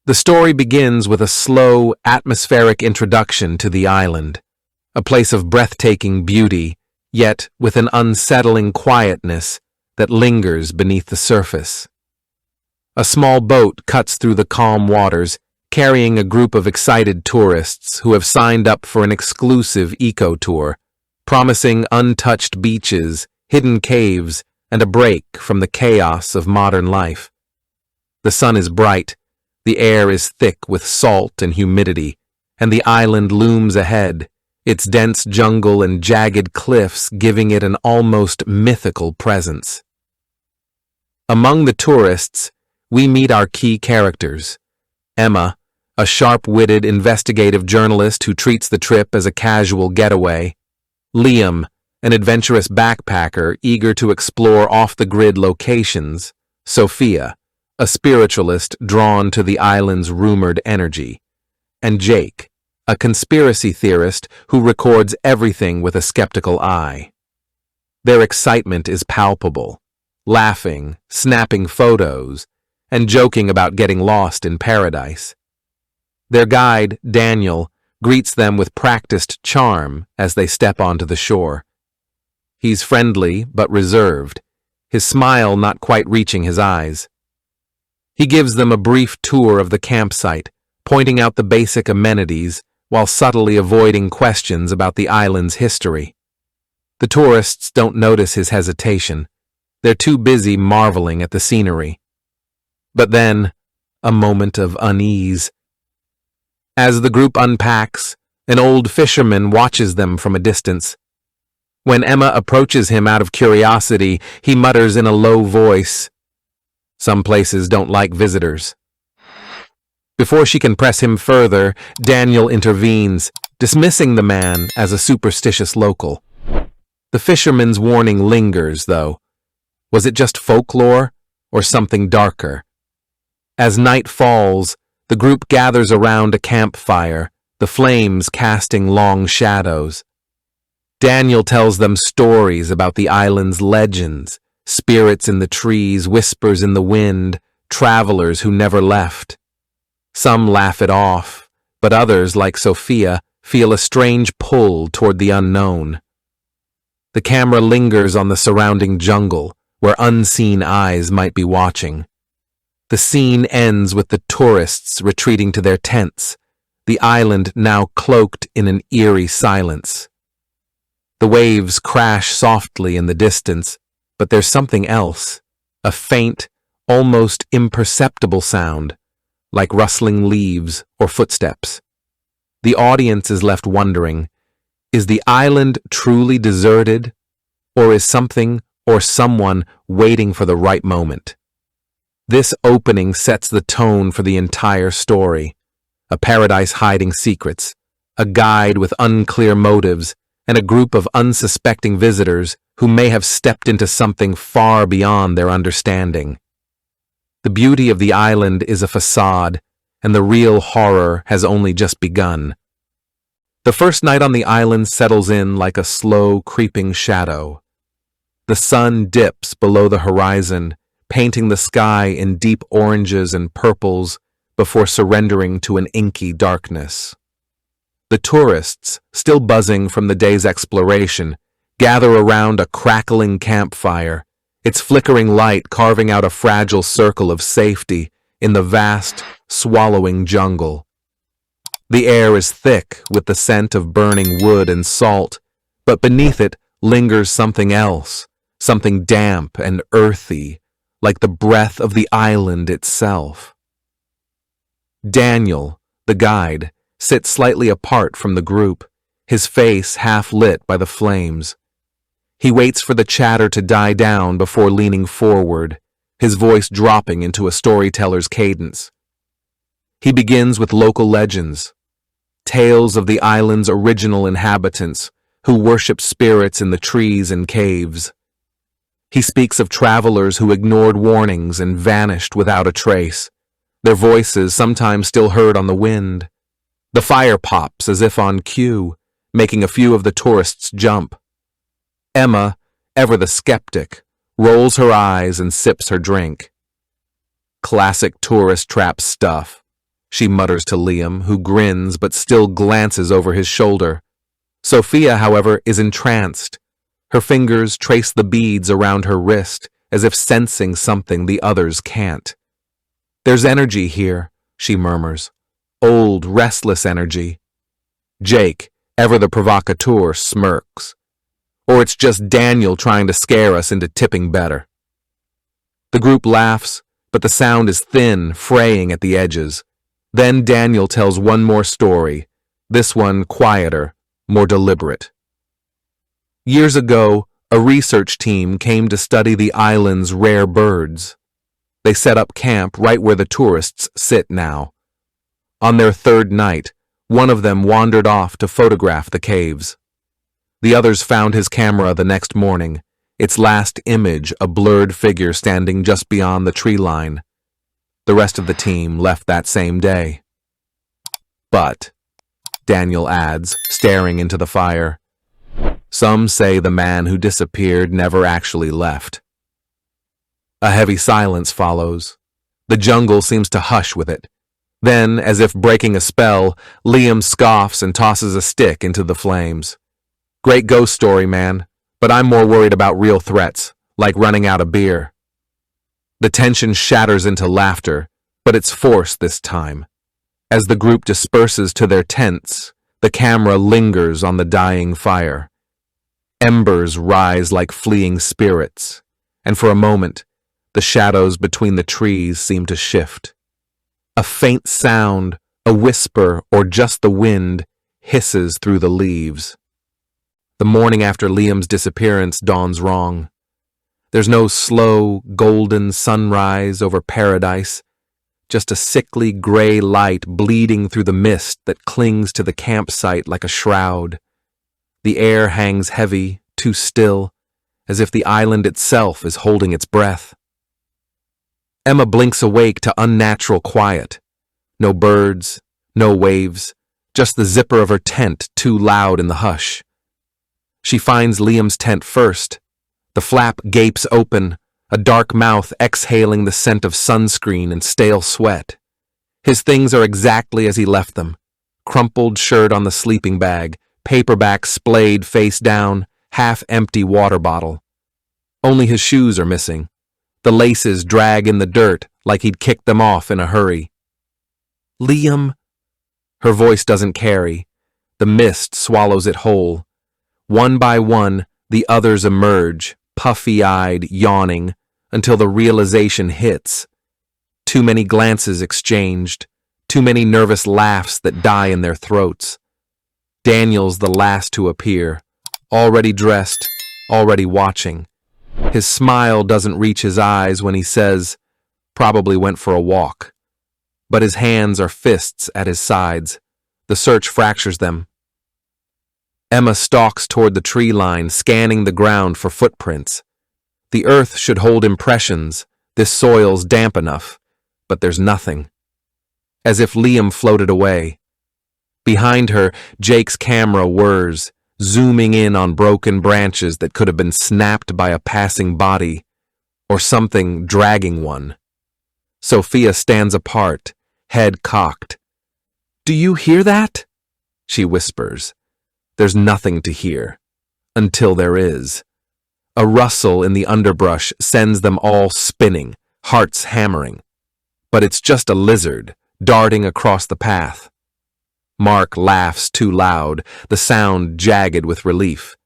The story begins with a slow, atmospheric introduction to the island, a place of breathtaking beauty, yet with an unsettling quietness that lingers beneath the surface. A small boat cuts through the calm waters, carrying a group of excited tourists who have signed up for an exclusive eco-tour, promising untouched beaches, hidden caves, and a break from the chaos of modern life. The sun is bright, the air is thick with salt and humidity, and the island looms ahead, its dense jungle and jagged cliffs giving it an almost mythical presence. Among the tourists, we meet our key characters. Emma, a sharp-witted investigative journalist who treats the trip as a casual getaway. Liam, an adventurous backpacker eager to explore off-the-grid locations. Sophia, a spiritualist drawn to the island's rumored energy. And Jake, a conspiracy theorist who records everything with a skeptical eye. Their excitement is palpable, laughing, snapping photos, and joking about getting lost in paradise. Their guide, Daniel, greets them with practiced charm as they step onto the shore. He's friendly but reserved, his smile not quite reaching his eyes. He gives them a brief tour of the campsite, pointing out the basic amenities while subtly avoiding questions about the island's history. The tourists don't notice his hesitation. They're too busy marveling at the scenery. But then, a moment of unease. As the group unpacks, an old fisherman watches them from a distance. When Emma approaches him out of curiosity, he mutters in a low voice, "Some places don't like visitors." Before she can press him further, Daniel intervenes, dismissing the man as a superstitious local. The fisherman's warning lingers, though. Was it just folklore, or something darker? As night falls, the group gathers around a campfire, the flames casting long shadows. Daniel tells them stories about the island's legends, spirits in the trees, whispers in the wind, travelers who never left. Some laugh it off, but others, like Sophia, feel a strange pull toward the unknown. The camera lingers on the surrounding jungle, where unseen eyes might be watching. The scene ends with the tourists retreating to their tents, the island now cloaked in an eerie silence. The waves crash softly in the distance, but there's something else, a faint, almost imperceptible sound, like rustling leaves or footsteps. The audience is left wondering, is the island truly deserted, or is something or someone waiting for the right moment? This opening sets the tone for the entire story. A paradise hiding secrets, a guide with unclear motives, and a group of unsuspecting visitors who may have stepped into something far beyond their understanding. The beauty of the island is a facade, and the real horror has only just begun. The first night on the island settles in like a slow, creeping shadow. The sun dips below the horizon, painting the sky in deep oranges and purples before surrendering to an inky darkness. The tourists, still buzzing from the day's exploration, gather around a crackling campfire, its flickering light carving out a fragile circle of safety in the vast, swallowing jungle. The air is thick with the scent of burning wood and salt, but beneath it lingers something else, something damp and earthy, like the breath of the island itself. Daniel, the guide, sits slightly apart from the group, his face half lit by the flames. He waits for the chatter to die down before leaning forward, his voice dropping into a storyteller's cadence. He begins with local legends, tales of the island's original inhabitants who worship spirits in the trees and caves. He speaks of travelers who ignored warnings and vanished without a trace, their voices sometimes still heard on the wind. The fire pops as if on cue, making a few of the tourists jump. Emma, ever the skeptic, rolls her eyes and sips her drink. Classic tourist trap stuff. she mutters to Liam, who grins but still glances over his shoulder. Sophia, however, is entranced. Her fingers trace the beads around her wrist, as if sensing something the others can't. There's energy here, she murmurs. Old, restless energy. Jake, ever the provocateur, smirks. Or it's just Daniel trying to scare us into tipping better. The group laughs, but the sound is thin, fraying at the edges. Then Daniel tells one more story, this one quieter, more deliberate. Years ago, a research team came to study the island's rare birds. They set up camp right where the tourists sit now. On their third night, one of them wandered off to photograph the caves. The others found his camera the next morning, its last image a blurred figure standing just beyond the tree line. The rest of the team left that same day. But, Daniel adds, staring into the fire, some say the man who disappeared never actually left. A heavy silence follows. The jungle seems to hush with it. Then, as if breaking a spell, Liam scoffs and tosses a stick into the flames. Great ghost story, man, but I'm more worried about real threats, like running out of beer. The tension shatters into laughter, but it's forced this time. As the group disperses to their tents, the camera lingers on the dying fire. Embers rise like fleeing spirits, and for a moment, the shadows between the trees seem to shift. A faint sound, a whisper, or just the wind, hisses through the leaves. The morning after Liam's disappearance dawns wrong. There's no slow, golden sunrise over paradise, just a sickly gray light bleeding through the mist that clings to the campsite like a shroud. The air hangs heavy, too still, as if the island itself is holding its breath. Emma blinks awake to unnatural quiet. No birds, no waves, just the zipper of her tent too loud in the hush. She finds Liam's tent first. The flap gapes open, a dark mouth exhaling the scent of sunscreen and stale sweat. His things are exactly as he left them. Crumpled shirt on the sleeping bag, paperback splayed face down, half-empty water bottle. Only his shoes are missing. The laces drag in the dirt like he'd kicked them off in a hurry. Liam. Her voice doesn't carry. The mist swallows it whole. One by one, the others emerge, puffy-eyed, yawning, until the realization hits. Too many glances exchanged, too many nervous laughs that die in their throats. Daniel's the last to appear, already dressed, already watching. His smile doesn't reach his eyes when he says, "Probably went for a walk." But his hands are fists at his sides. The search fractures them. Emma stalks toward the tree line, scanning the ground for footprints. The earth should hold impressions. This soil's damp enough, but there's nothing. As if Liam floated away. Behind her, Jake's camera whirs, zooming in on broken branches that could have been snapped by a passing body, or something dragging one. Sophia stands apart, head cocked. "Do you hear that?" she whispers. There's nothing to hear, until there is. A rustle in the underbrush sends them all spinning, hearts hammering. But it's just a lizard, darting across the path. Mark laughs too loud, the sound jagged with relief.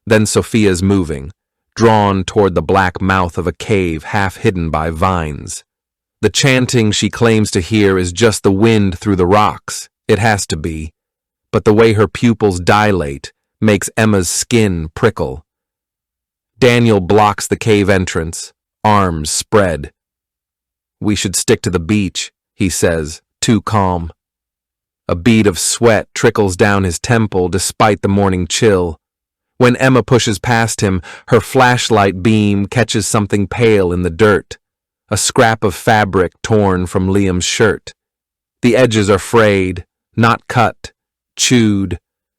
Then Sophia's moving, drawn toward the black mouth of a cave half hidden by vines. The chanting she claims to hear is just the wind through the rocks. It has to be. But the way her pupils dilate makes Emma's skin prickle. Daniel blocks the cave entrance, arms spread. "We should stick to the beach," he says, too calm. A bead of sweat trickles down his temple despite the morning chill. When Emma pushes past him, her flashlight beam catches something pale in the dirt, a scrap of fabric torn from Liam's shirt. The edges are frayed, not cut, chewed.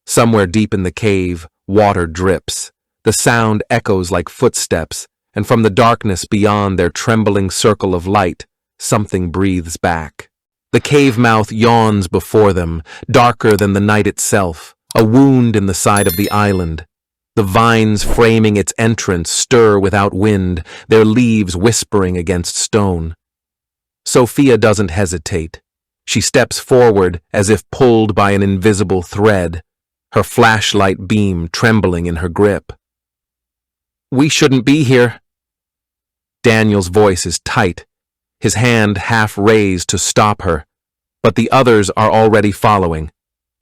Somewhere deep in the cave, water drips. The sound echoes like footsteps, and from the darkness beyond their trembling circle of light, something breathes back. The cave mouth yawns before them, darker than the night itself, a wound in the side of the island. The vines framing its entrance stir without wind, their leaves whispering against stone. Sophia doesn't hesitate. She steps forward as if pulled by an invisible thread, her flashlight beam trembling in her grip. "We shouldn't be here." Daniel's voice is tight, his hand half raised to stop her, but the others are already following,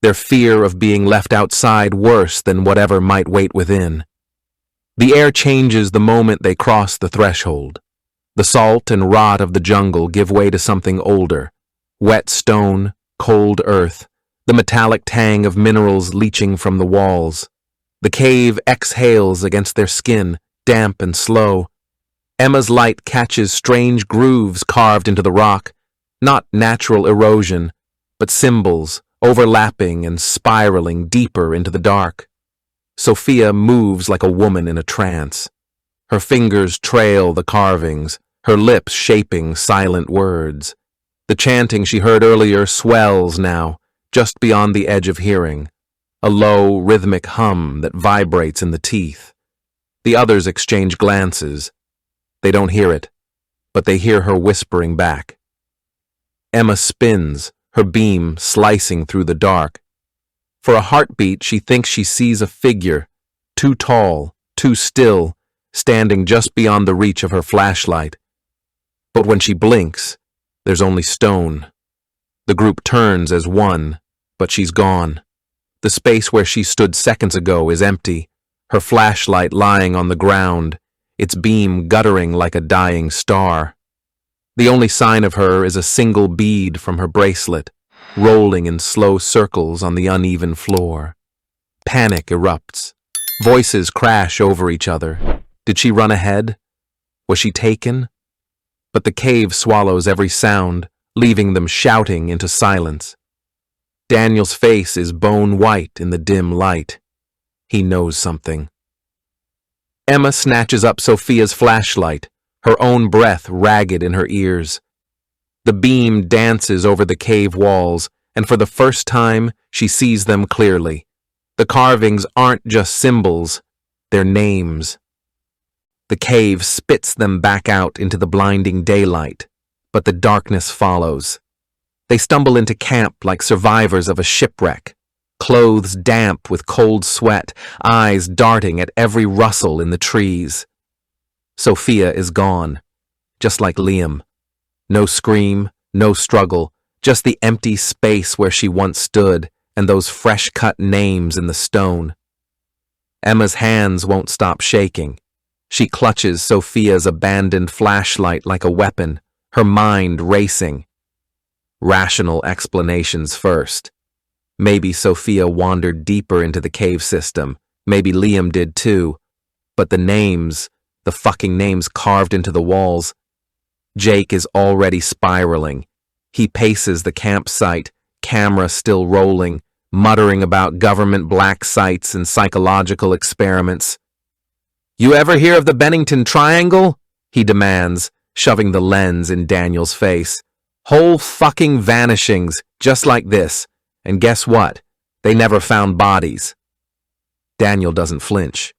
their fear of being left outside worse than whatever might wait within. The air changes the moment they cross the threshold. The salt and rot of the jungle give way to something older, wet stone, cold earth, the metallic tang of minerals leaching from the walls. The cave exhales against their skin, damp and slow. Emma's light catches strange grooves carved into the rock, not natural erosion, but symbols, overlapping and spiraling deeper into the dark. Sophia moves like a woman in a trance. Her fingers trail the carvings, her lips shaping silent words. The chanting she heard earlier swells now, just beyond the edge of hearing, a low, rhythmic hum that vibrates in the teeth. The others exchange glances. They don't hear it, but they hear her whispering back. Emma spins, her beam slicing through the dark. For a heartbeat, she thinks she sees a figure, too tall, too still, standing just beyond the reach of her flashlight. But when she blinks, there's only stone. The group turns as one, but she's gone. The space where she stood seconds ago is empty, her flashlight lying on the ground, its beam guttering like a dying star. The only sign of her is a single bead from her bracelet, rolling in slow circles on the uneven floor. Panic erupts. Voices crash over each other. Did she run ahead? Was she taken? But the cave swallows every sound, leaving them shouting into silence. Daniel's face is bone white in the dim light. He knows something. Emma snatches up Sophia's flashlight, her own breath ragged in her ears. The beam dances over the cave walls, and for the first time, she sees them clearly. The carvings aren't just symbols, they're names. The cave spits them back out into the blinding daylight, but the darkness follows. They stumble into camp like survivors of a shipwreck, clothes damp with cold sweat, eyes darting at every rustle in the trees. Sophia is gone, just like Liam. No scream, no struggle, just the empty space where she once stood and those fresh-cut names in the stone. Emma's hands won't stop shaking. She clutches Sophia's abandoned flashlight like a weapon, her mind racing. Rational explanations first. Maybe Sophia wandered deeper into the cave system. Maybe Liam did too. But the names, the fucking names carved into the walls. Jake is already spiraling. He paces the campsite, camera still rolling, muttering about government black sites and psychological experiments. "You ever hear of the Bennington Triangle?" he demands, shoving the lens in Daniel's face. "Whole fucking vanishings, just like this. And guess what? They never found bodies." Daniel doesn't flinch,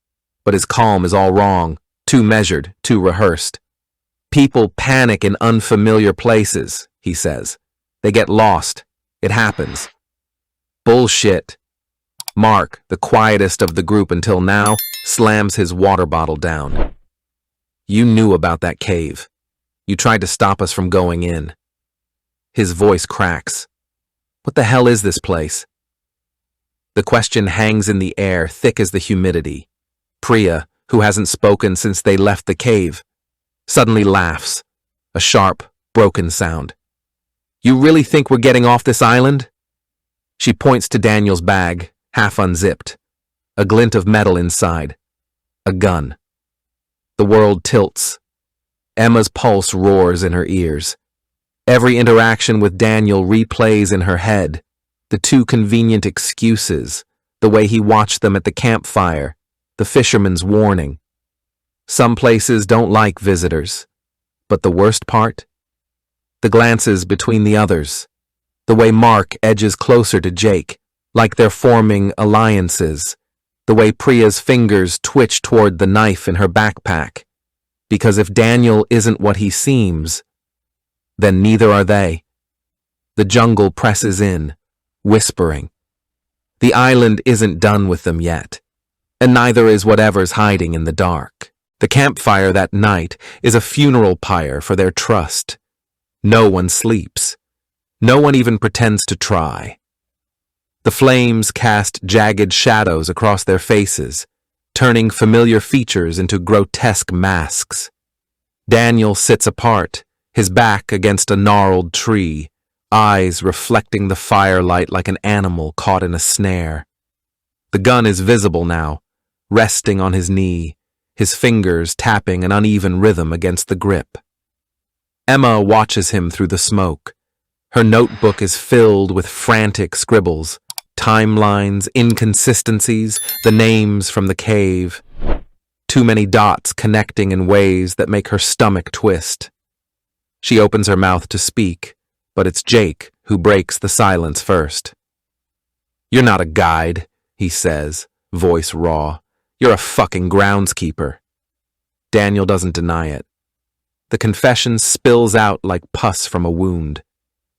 but his calm is all wrong, too measured, too rehearsed. "People panic in unfamiliar places," he says. "They get lost. It happens." "Bullshit." Mark, the quietest of the group until now, slams his water bottle down. "You knew about that cave. You tried to stop us from going in." His voice cracks. "What the hell is this place?" The question hangs in the air, thick as the humidity. Priya, who hasn't spoken since they left the cave, suddenly laughs, a sharp, broken sound. "You really think we're getting off this island?" She points to Daniel's bag, half unzipped, a glint of metal inside, a gun. The world tilts. Emma's pulse roars in her ears. Every interaction with Daniel replays in her head, the two convenient excuses, the way he watched them at the campfire, the fisherman's warning. Some places don't like visitors, but the worst part? The glances between the others, The way Mark edges closer to Jake, like they're forming alliances. The way Priya's fingers twitch toward the knife in her backpack. Because if Daniel isn't what he seems, then neither are they. The jungle presses in, whispering. The island isn't done with them yet, and neither is whatever's hiding in the dark. The campfire that night is a funeral pyre for their trust. No one sleeps. No one even pretends to try. The flames cast jagged shadows across their faces, turning familiar features into grotesque masks. Daniel sits apart, his back against a gnarled tree, eyes reflecting the firelight like an animal caught in a snare. The gun is visible now, resting on his knee, his fingers tapping an uneven rhythm against the grip. Emma watches him through the smoke. Her notebook is filled with frantic scribbles, timelines, inconsistencies, the names from the cave. Too many dots connecting in ways that make her stomach twist. She opens her mouth to speak, but it's Jake who breaks the silence first. "You're not a guide," he says, voice raw. "You're a fucking groundskeeper." Daniel doesn't deny it. The confession spills out like pus from a wound.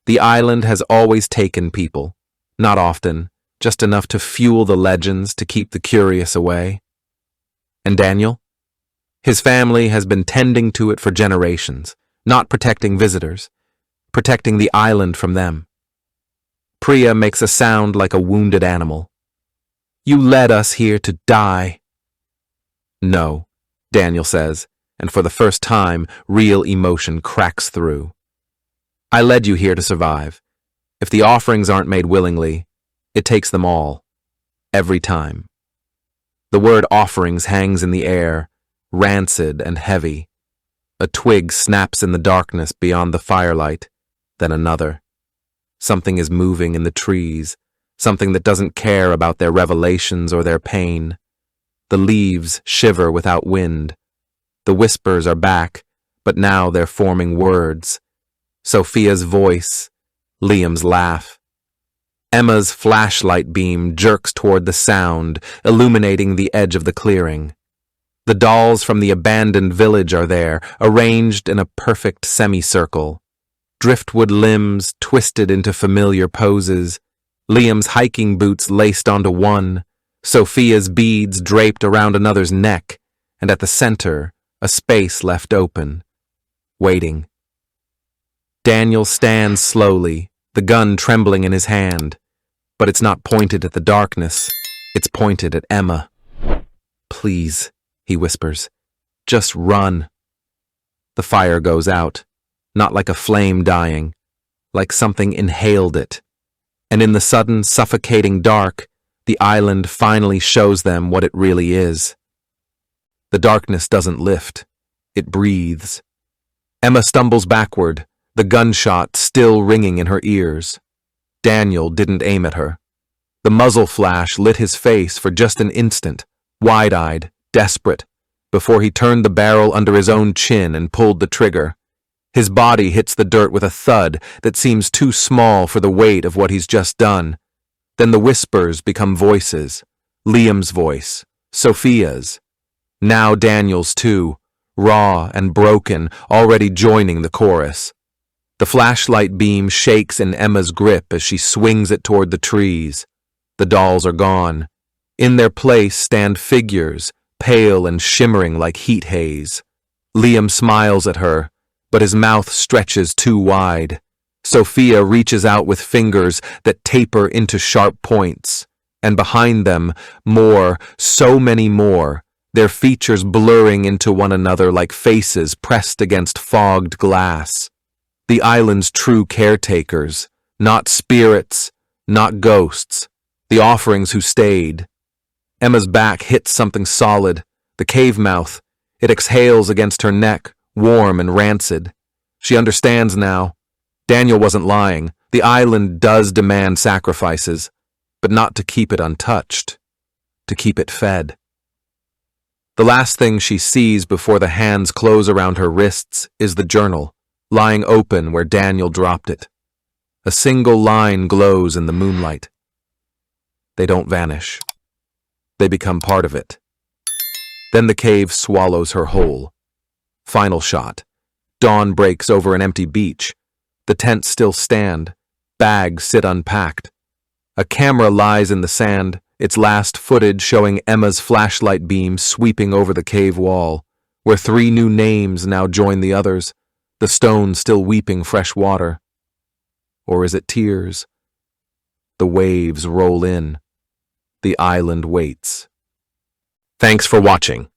The island has always taken people, not often, just enough to fuel the legends to keep the curious away. And Daniel? His family has been tending to it for generations, not protecting visitors, protecting the island from them. Priya makes a sound like a wounded animal. "You led us here to die." "No," Daniel says, and for the first time, real emotion cracks through. "I led you here to survive. If the offerings aren't made willingly, it takes them all. Every time." The word offerings hangs in the air, rancid and heavy. A twig snaps in the darkness beyond the firelight, then another. Something is moving in the trees, something that doesn't care about their revelations or their pain. The leaves shiver without wind. The whispers are back, but now they're forming words. Sophia's voice, Liam's laugh. Emma's flashlight beam jerks toward the sound, illuminating the edge of the clearing. The dolls from the abandoned village are there, arranged in a perfect semicircle. Driftwood limbs twisted into familiar poses, Liam's hiking boots laced onto one, Sophia's beads draped around another's neck, and at the center, a space left open, waiting. Daniel stands slowly, the gun trembling in his hand, but it's not pointed at the darkness, it's pointed at Emma. "Please," he whispers, "just run." The fire goes out, not like a flame dying, like something inhaled it. And in the sudden, suffocating dark, the island finally shows them what it really is. The darkness doesn't lift, it breathes. Emma stumbles backward, the gunshot still ringing in her ears. Daniel didn't aim at her. The muzzle flash lit his face for just an instant, wide-eyed, desperate, before he turned the barrel under his own chin and pulled the trigger. His body hits the dirt with a thud that seems too small for the weight of what he's just done. Then the whispers become voices. Liam's voice, Sophia's. Now Daniel's too, raw and broken, already joining the chorus. The flashlight beam shakes in Emma's grip as she swings it toward the trees. The dolls are gone. In their place stand figures, pale and shimmering like heat haze. Liam smiles at her, but his mouth stretches too wide. Sophia reaches out with fingers that taper into sharp points, and behind them, more, so many more, their features blurring into one another like faces pressed against fogged glass. The island's true caretakers, not spirits, not ghosts, the offerings who stayed. Emma's back hits something solid, the cave mouth. It exhales against her neck, warm and rancid. She understands now. Daniel wasn't lying. The island does demand sacrifices, but not to keep it untouched, to keep it fed. The last thing she sees before the hands close around her wrists is the journal, lying open where Daniel dropped it. A single line glows in the moonlight. They don't vanish. They become part of it. Then the cave swallows her whole. Final shot. Dawn breaks over an empty beach. The tents still stand. Bags sit unpacked. A camera lies in the sand, its last footage showing Emma's flashlight beam sweeping over the cave wall, where 3 new names now join the others, the stone still weeping fresh water. Or is it tears? The waves roll in. The island waits. Thanks for watching.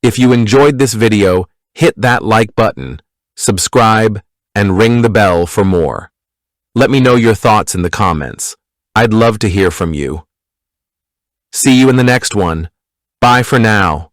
If you enjoyed this video, hit that like button, subscribe, and ring the bell for more. Let me know your thoughts in the comments. I'd love to hear from you. See you in the next one. Bye for now.